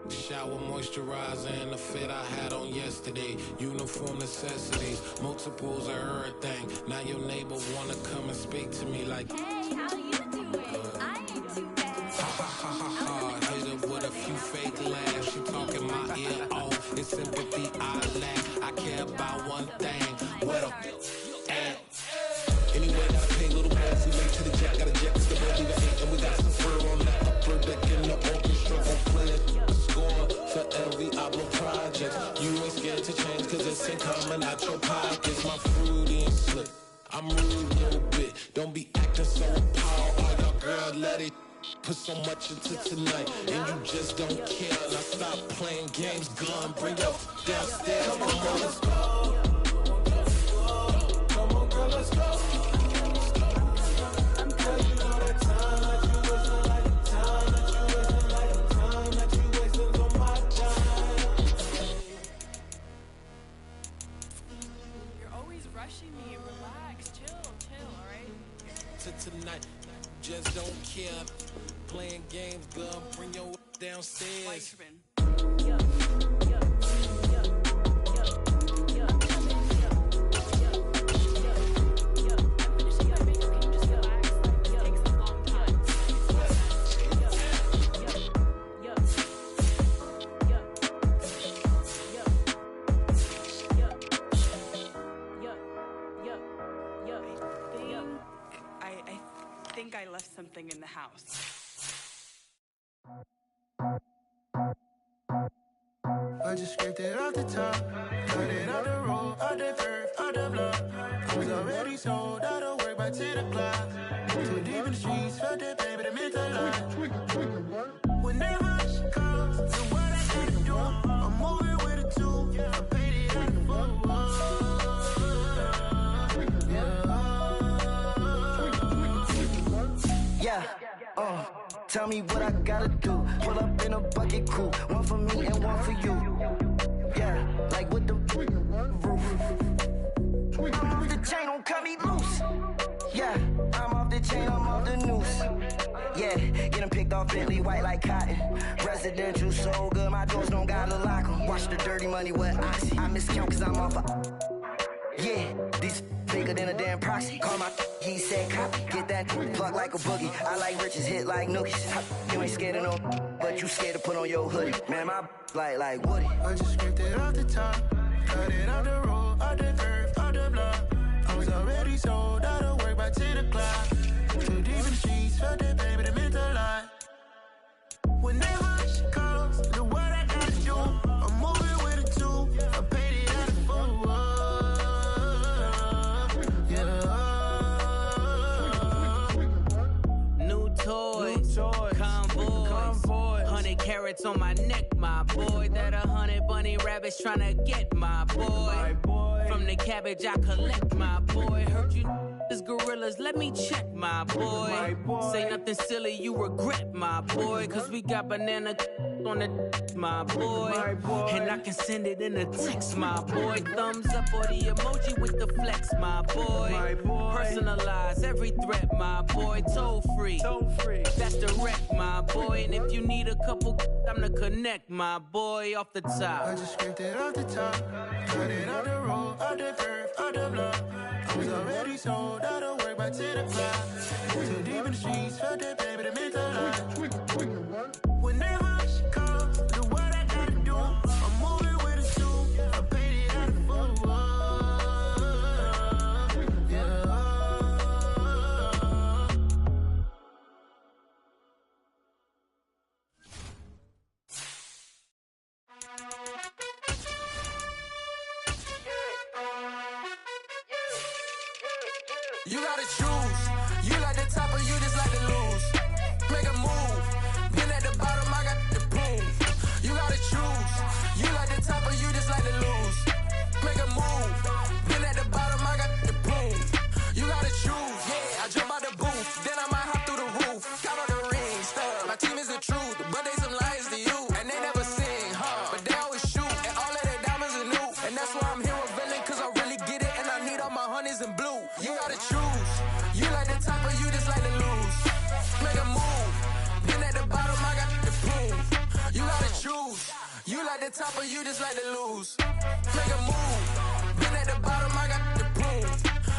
Shower, moisturizer, and the fit I had on yesterday. Uniform necessities, multiples of everything. Now your neighbor wanna come and speak to me like, hey, how you doing? I ain't too bad. Ha ha ha ha ha. Hit her with a few fake laughs. She talking my ear off. It's sympathy I lack. I care about one thing. What up? Anyway, gotta pay little more. We make to the jet, got a jet, cause the boat we got 8, and we got some fur on that upper deck in the orchestra. On play a score for every album project. You ain't scared to change, cause it's ain't coming out your pockets. My fruity and slick, I'm rude a little bit. Don't be acting so appalled. Oh, your girl, let it put so much into tonight, and you just don't care. Now stop playing games, gun, bring your downstairs. Come on, let's go. Come on, girl, let's go. Tonight, just don't care. Playing games, girl, bring your downstairs. I left something in the house. I just scraped it off the top. Cut it out the road, out the curve, out the block. I was already sold out of work by 10 o'clock. Too deep in the streets, felt that pain, but it meant a lot. When that rush comes to what I gotta do, I'm moving with a two. I paid it out the full. Yeah, tell me what I gotta do. Pull up in a bucket crew, one for me and one for you. Yeah, like with the roof. I'm off the chain, don't cut me loose. Yeah, I'm off the chain, I'm off the noose. Yeah, getting picked off Bentley white like cotton. Residential so good, my doors don't gotta lock 'em. Watch the dirty money with Oxy. I miscount cause I'm off a... Yeah, these bigger than a damn proxy. Call my he said copy. Get that plug like a boogie. I like riches, hit like nookies. You ain't scared of no, but you scared to put on your hoodie. Man, my like Woody. I just scraped it off the top. Cut it out the road, out the curve, out the block. I was already sold out of work by 10 o'clock. Too deep in the streets, felt that pain, but it meant a lot. When that rush comes to what I gotta do, I'm moving with a two. I paid it out the full. Toys, convoys, 100 carats on my neck, my boy. That 100 bunny rabbits tryna get my boy. From the cabbage I collect, my boy. Heard you is gorillas, let me check, my boy. Say nothing silly, you regret, my boy. Cause we got banana on the my boy. And I can send it in a text, my boy. Thumbs up or the emoji with the flex, my boy. Personalize every threat, my boy. Toll free. That's direct, my boy. And if you need a couple, I'm the connect, my boy. Off the top. I just scraped it off the top. Cut it out the road, out the curve, out the block. I was already sold out of work by 10 o'clock. Too deep in the streets, felt that pain, but it meant a lot. When that rush comes to what I gotta do, I'm moving with a two. I paid it out the full. You gotta choose. You like the top or you just like to lose. Make a move. Been at the bottom, I got the proof. You gotta choose. You like the top or you just like to lose. Make a move. Been at the bottom, I got the proof. You gotta choose. Yeah, I jump out the booth. Then I might hop through the roof. Count on the rings. My team is the truth, but they some liars to you. And they never sing, but they always shoot. And all of their diamonds are new. And that's why I'm here revealing, cause I really get it. And I need all my honeys in blue. You gotta choose. You like the top or you just like to lose. Make a move. Been at the bottom, I got the proof. You gotta choose. You like the top or you just like to lose. Make a move. Been at the bottom, I got the proof.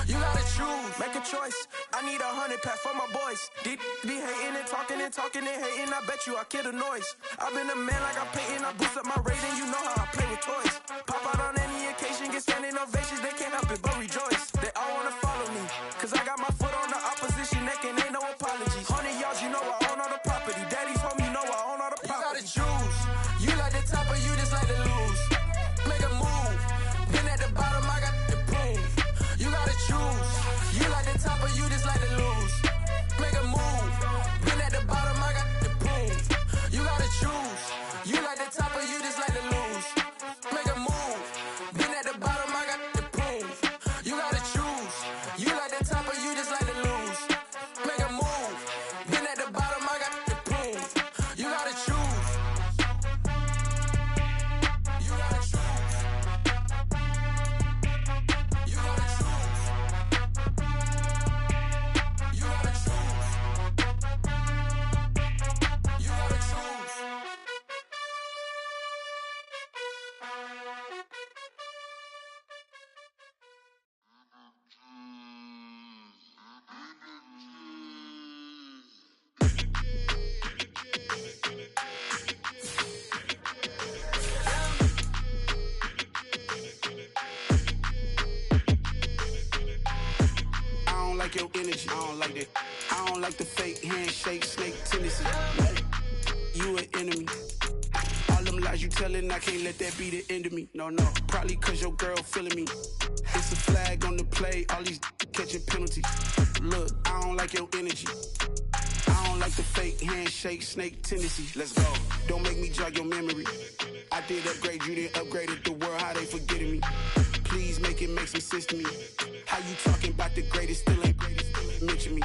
You gotta choose. Make a choice. I need 100 pack for my boys. Deep be hating and talking and hating. I bet you I kill the noise. I've been a man like I'm Peyton. I boost up my rating. You know how I play with toys. Pop out on any occasion, get standing ovations. They can't help it but rejoice. They all wanna follow me, cause I got my foot on the opposition neck and ain't no apologies. 100 yards, you know I own all the property. Daddy's home, you know I own all the property. You gotta choose. You like the top or you just like to lose. Make a move. Been at the bottom, I got the proof. You gotta choose. You like the top or you just like to lose. Make a move. Been at the bottom, I got the proof. You gotta choose. You like the top or you just like to lose. Make a move. Been at the bottom, I got the proof. You gotta choose. You like the top or you just like to lose. Make a move. Been at the bottom, I got the proof. You gotta choose. You gotta choose. You gotta choose. You gotta choose. You gotta choose. I don't like your energy, I don't like that. I don't like the fake handshake, snake tendency. You an enemy. All them lies you telling I can't let that be the end of me. No, probably cause your girl feeling me. It's a flag on the play, all these catching penalties. Look, I don't like your energy. I don't like the fake handshake, snake tendency. Let's go. Don't make me jog your memory. I did upgrade, you didn't upgrade it. The world, how they forgetting me. Please make it make some sense to me. How you talking about the greatest, still ain't mention me.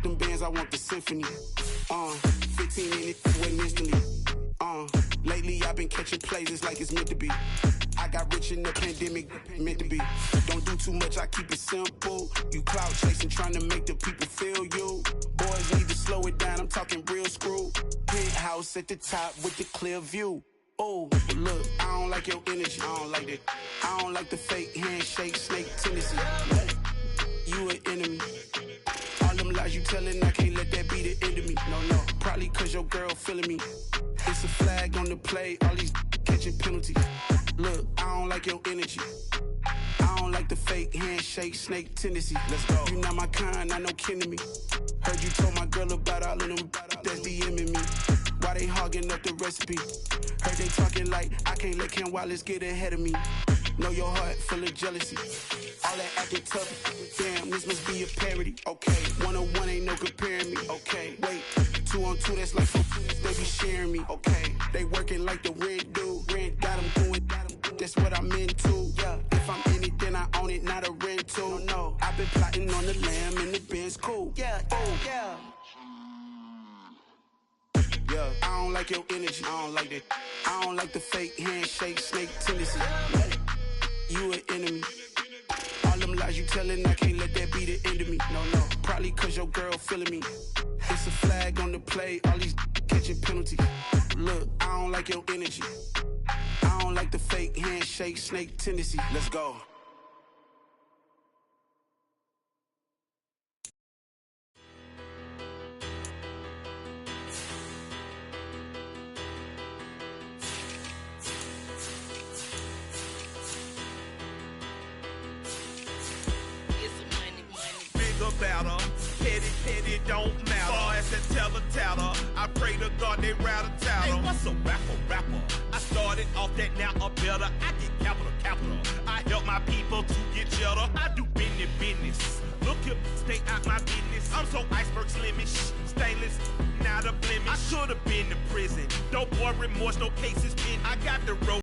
Them bands, I want the symphony. 15 minutes, waiting instantly. Lately I've been catching plays, it's like it's meant to be. I got rich in the pandemic, meant to be. Don't do too much, I keep it simple. You clout chasing, trying to make the people feel you. Boys need to slow it down, I'm talking real screw. Penthouse at the top with the clear view. Oh, look, I don't like your energy, I don't like that. I don't like the fake handshake, snake tendency. You an enemy. All them lies you telling, I can't let that be the end of me. No, probably cause your girl feeling me. It's a flag on the play, all these catching penalties. Look, I don't like your energy. I don't like the fake handshake, snake tendency. Let's go. You not my kind, I know kin to me. Heard you told my girl about all of them that's DMing me. Why they hogging up the recipe? Heard they talking like I can't let Ken Wallace get ahead of me. Know your heart full of jealousy. All that acting tough. Damn, this must be a parody. Okay, 1-on-1 ain't no comparing me. Okay, wait, 2-on-2 that's like they be sharing me. Okay, they working like the rent dude. Rent got them doing. That's what I'm into. Yeah, if I'm in it, then I own it, not a rental. No, I've been plotting on the lamb and the Benz cool. Yeah, yeah. Yeah, I don't like your energy, I don't like that. I don't like the fake handshake, snake tendency. You an enemy. All them lies you telling, I can't let that be the end of me. No, probably cause your girl feeling me. It's a flag on the play, all these catching penalties. Look, I don't like your energy. I don't like the fake handshake, snake tendency. Let's go. Battle. Petty, don't matter. Far as the teller, I pray to God they rattle tattle. Hey, what's a rapper? I started off that, now I'm better. I get capital. I help my people to get cheddar. I do business. Look here, stay out my business. I'm so iceberg slimish, stainless, not a blemish. I should have been to prison. No boy remorse, no cases pinned. I got the road.